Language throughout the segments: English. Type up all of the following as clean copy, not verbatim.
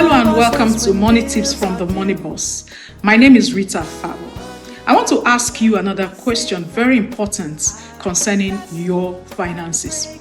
Hello and welcome to Money Tips from the Money Boss. My name is Rita Fabor. I want to ask you another question, very important, concerning your finances.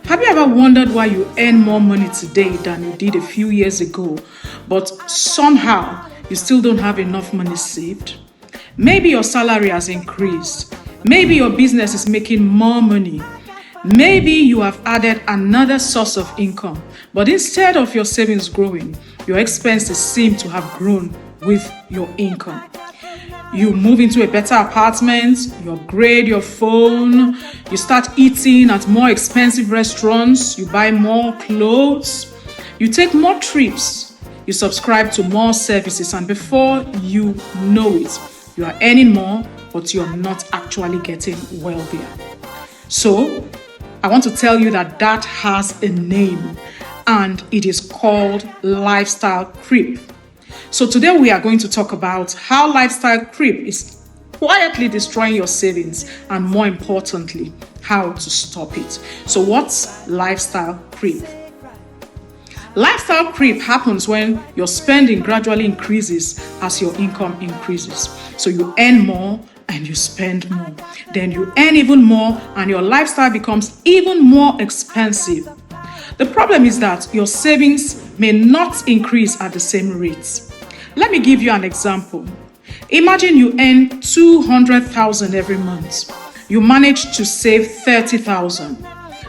Have you ever wondered why you earn more money today than you did a few years ago, but somehow you still don't have enough money saved? Maybe your salary has increased. Maybe your business is making more money. Maybe you have added another source of income, but instead of your savings growing, your expenses seem to have grown with your income. You move into a better apartment, you upgrade your phone, you start eating at more expensive restaurants, you buy more clothes, you take more trips, you subscribe to more services, and before you know it, you are earning more, but you're not actually getting wealthier. So, I want to tell you that has a name, and it is called lifestyle creep. So today we are going to talk about how lifestyle creep is quietly destroying your savings, and more importantly, how to stop it. So what's lifestyle creep? Lifestyle creep happens when your spending gradually increases as your income increases. So you earn more and you spend more. Then you earn even more and your lifestyle becomes even more expensive. The problem is that your savings may not increase at the same rate. Let me give you an example. Imagine you earn 200,000 every month. You manage to save 30,000.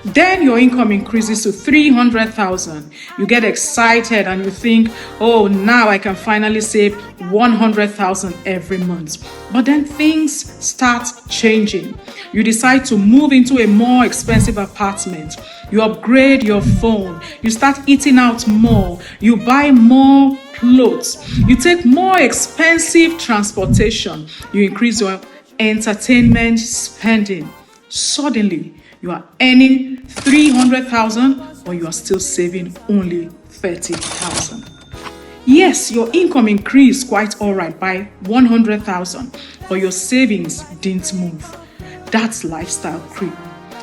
Then your income increases to 300,000. You get excited and you think, oh, now I can finally save 100,000 every month. But then things start changing. You decide to move into a more expensive apartment. You upgrade your phone. You start eating out more. You buy more clothes. You take more expensive transportation. You increase your entertainment spending. Suddenly, you are earning 300,000, but you are still saving only 30,000. Yes, your income increased quite all right by 100,000, but your savings didn't move. That's lifestyle creep.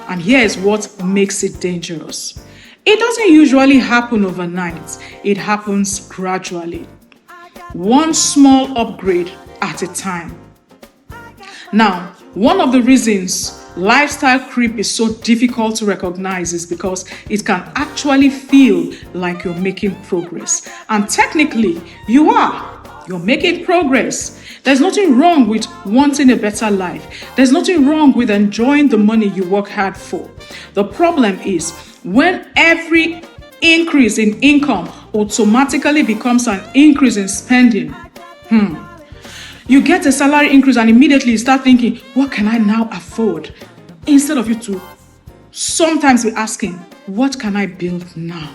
And here is what makes it dangerous. It doesn't usually happen overnight. It happens gradually. One small upgrade at a time. Now, one of the reasons lifestyle creep is so difficult to recognize is because it can actually feel like you're making progress. And technically, you are. You're making progress. There's nothing wrong with wanting a better life. There's nothing wrong with enjoying the money you work hard for. The problem is when every increase in income automatically becomes an increase in spending. You get a salary increase and immediately you start thinking, what can I now afford? Instead of you to sometimes be asking, what can I build now?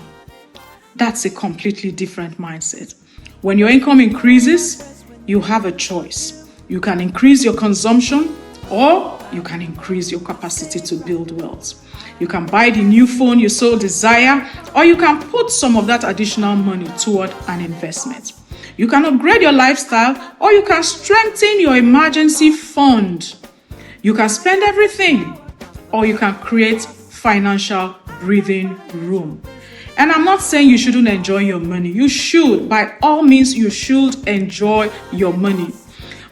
That's a completely different mindset. When your income increases, you have a choice. You can increase your consumption or you can increase your capacity to build wealth. You can buy the new phone you so desire, or you can put some of that additional money toward an investment. You can upgrade your lifestyle, or you can strengthen your emergency fund. You can spend everything, or you can create financial breathing room. And I'm not saying you shouldn't enjoy your money. You should. By all means, you should enjoy your money.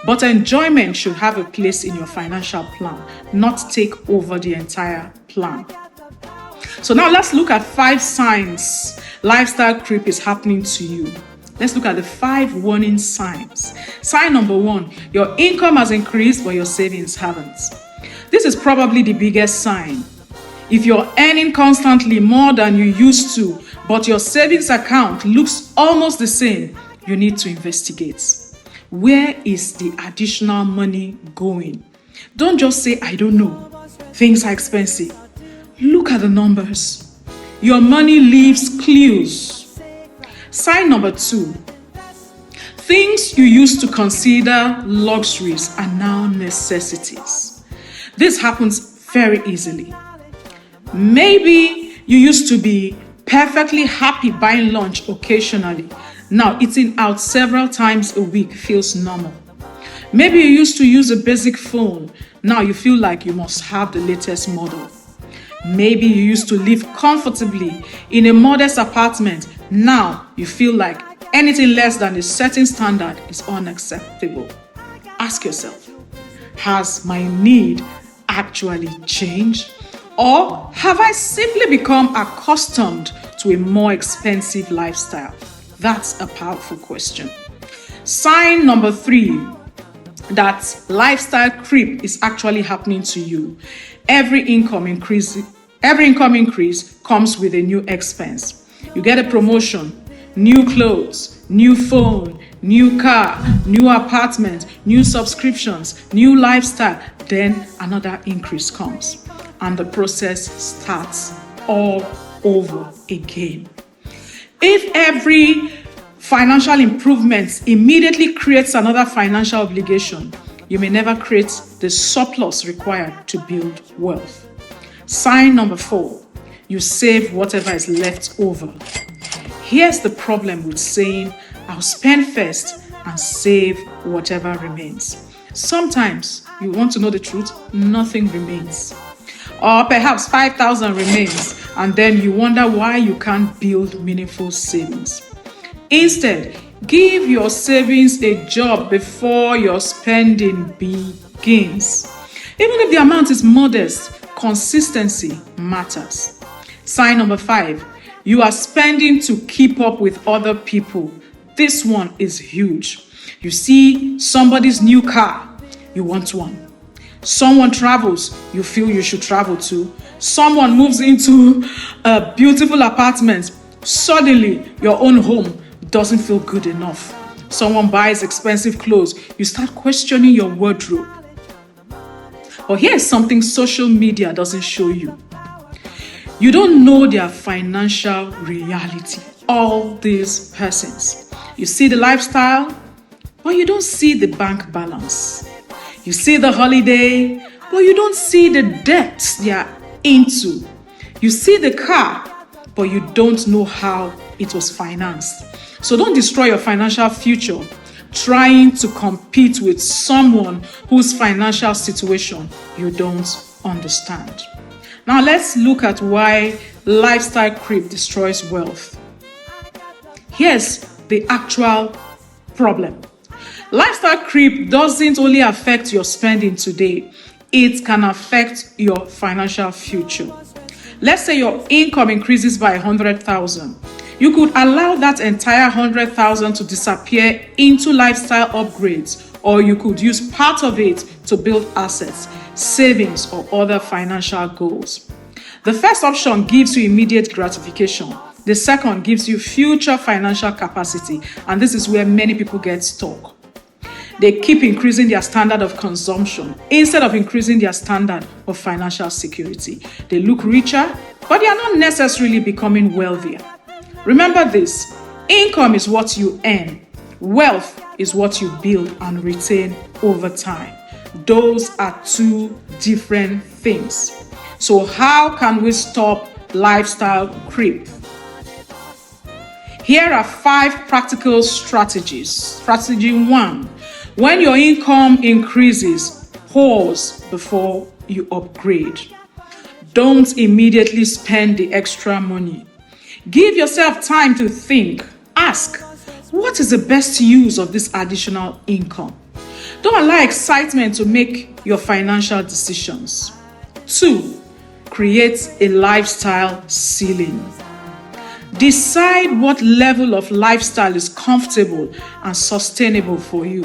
But enjoyment should have a place in your financial plan, not take over the entire plan. So now let's look at 5 signs lifestyle creep is happening to you. Let's look at the 5 warning signs. Sign number 1, your income has increased, but your savings haven't. This is probably the biggest sign. If you're earning constantly more than you used to, but your savings account looks almost the same, you need to investigate. Where is the additional money going? Don't just say, I don't know. Things are expensive. Look at the numbers. Your money leaves clues. Sign number 2. Things you used to consider luxuries are now necessities. This happens very easily. Maybe you used to be perfectly happy buying lunch occasionally. Now eating out several times a week feels normal. Maybe you used to use a basic phone. Now you feel like you must have the latest model. Maybe you used to live comfortably in a modest apartment. Now you feel like Anything less than a certain standard is unacceptable. Ask yourself, has my need actually changed? Or have I simply become accustomed to a more expensive lifestyle? That's a powerful question. Sign number 3 that lifestyle creep is actually happening to you. Every income increase comes with a new expense. You get a promotion, new clothes, new phone, new car, new apartment, new subscriptions, new lifestyle. Then another increase comes, and the process starts all over again. If every financial improvement immediately creates another financial obligation, you may never create the surplus required to build wealth. Sign number 4, you save whatever is left over. Here's the problem with saying, I'll spend first and save whatever remains. Sometimes, you want to know the truth, nothing remains. Or perhaps 5,000 remains, and then you wonder why you can't build meaningful savings. Instead, give your savings a job before your spending begins. Even if the amount is modest, consistency matters. Sign number 5, you are spending to keep up with other people. This one is huge. You see somebody's new car, you want one. Someone travels, you feel you should travel too. Someone moves into a beautiful apartment, suddenly your own home doesn't feel good enough. Someone buys expensive clothes, you start questioning your wardrobe. But here's something social media doesn't show you. You don't know their financial reality. All these persons. You see the lifestyle, but you don't see the bank balance. You see the holiday, but you don't see the debts they are into. You see the car, but you don't know how it was financed. So don't destroy your financial future trying to compete with someone whose financial situation you don't understand. Now let's look at why lifestyle creep destroys wealth. Here's the actual problem. Lifestyle creep doesn't only affect your spending today, it can affect your financial future. Let's say your income increases by 100,000. You could allow that entire 100,000 to disappear into lifestyle upgrades, or you could use part of it to build assets, savings, or other financial goals. The first option gives you immediate gratification. The second gives you future financial capacity, and this is where many people get stuck. They keep increasing their standard of consumption instead of increasing their standard of financial security. They look richer, but they are not necessarily becoming wealthier. Remember this, income is what you earn. Wealth is what you build and retain over time. Those are two different things. So how can we stop lifestyle creep? Here are 5 practical strategies. Strategy 1, when your income increases, pause before you upgrade. Don't immediately spend the extra money. Give yourself time to think. Ask, what is the best use of this additional income? Don't allow excitement to make your financial decisions. 2, create a lifestyle ceiling. Decide what level of lifestyle is comfortable and sustainable for you.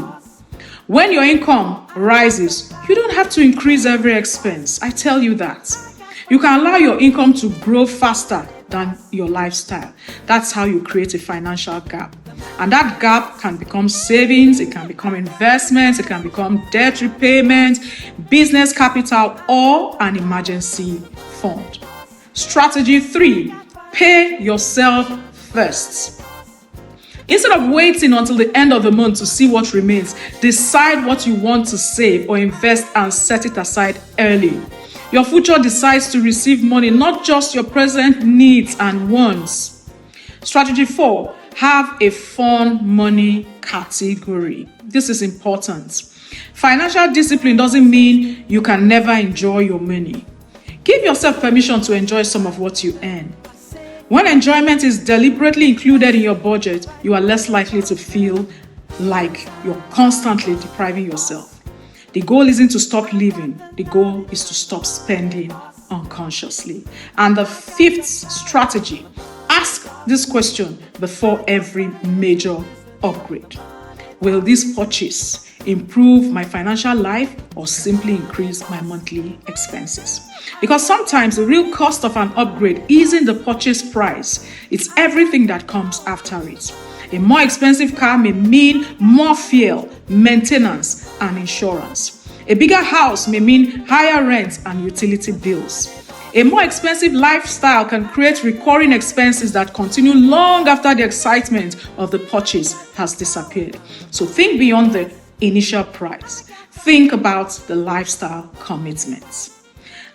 When your income rises, you don't have to increase every expense. I tell you that. You can allow your income to grow faster than your lifestyle. That's how you create a financial gap. And that gap can become savings, it can become investments, it can become debt repayment, business capital, or an emergency fund. Strategy 3, pay yourself first. Instead of waiting until the end of the month to see what remains, decide what you want to save or invest and set it aside early. Your future decides to receive money, not just your present needs and wants. Strategy 4, have a fun money category. This is important. Financial discipline doesn't mean you can never enjoy your money. Give yourself permission to enjoy some of what you earn. When enjoyment is deliberately included in your budget, you are less likely to feel like you're constantly depriving yourself. The goal isn't to stop living. The goal is to stop spending unconsciously. And the fifth strategy, ask this question before every major upgrade. Will this purchase improve my financial life or simply increase my monthly expenses? Because sometimes the real cost of an upgrade isn't the purchase price, it's everything that comes after it. A more expensive car may mean more fuel, maintenance, and insurance. A bigger house may mean higher rent and utility bills. A more expensive lifestyle can create recurring expenses that continue long after the excitement of the purchase has disappeared. So think beyond the initial price. Think about the lifestyle commitments.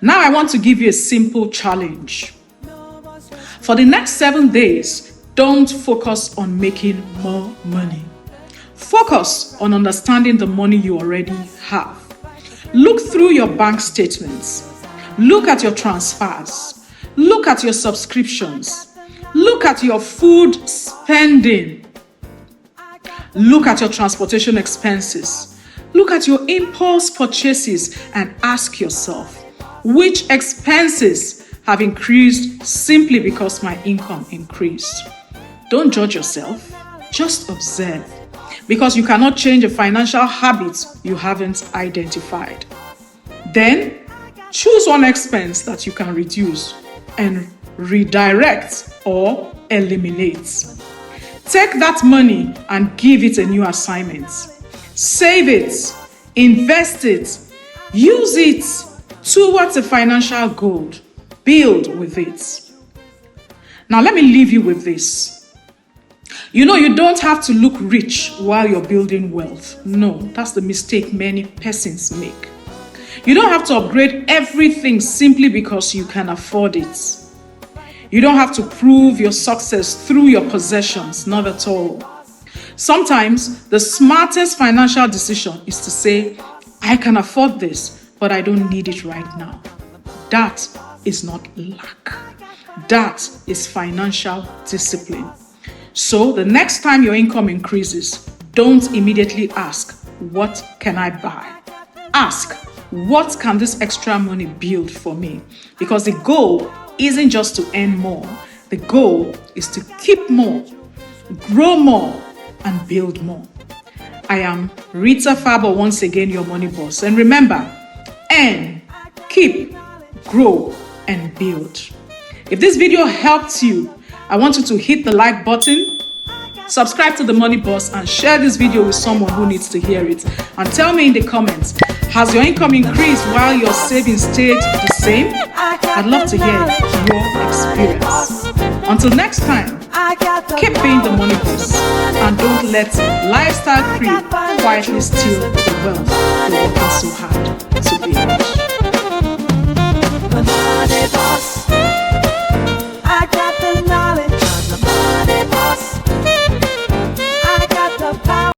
Now I want to give you a simple challenge. For the next 7 days, don't focus on making more money. Focus on understanding the money you already have. Look through your bank statements. Look at your transfers. Look at your subscriptions. Look at your food spending. Look at your transportation expenses. Look at your impulse purchases and ask yourself, which expenses have increased simply because my income increased? Don't judge yourself, just observe, because you cannot change a financial habit you haven't identified. Then, choose one expense that you can reduce and redirect or eliminate. Take that money and give it a new assignment. Save it, invest it, use it towards a financial goal. Build with it. Now let me leave you with this. You don't have to look rich while you're building wealth. No, that's the mistake many persons make. You don't have to upgrade everything simply because you can afford it. You don't have to prove your success through your possessions, not at all. Sometimes the smartest financial decision is to say, I can afford this, but I don't need it right now. That is not lack. That is financial discipline. So the next time your income increases, don't immediately ask, what can I buy? Ask, what can this extra money build for me? Because the goal isn't just to earn more. The goal is to keep more, grow more, and build more. I am Rita Fabor, once again your money boss. And remember, earn, keep, grow, and build. If this video helped you, I want you to hit the like button, subscribe to the Money Boss, and share this video with someone who needs to hear it. And tell me in the comments, has your income increased while your savings stayed the same? I'd love to hear your experience. Until next time, keep being the money boss and don't let lifestyle creep quietly steal the wealth you're working so hard to build.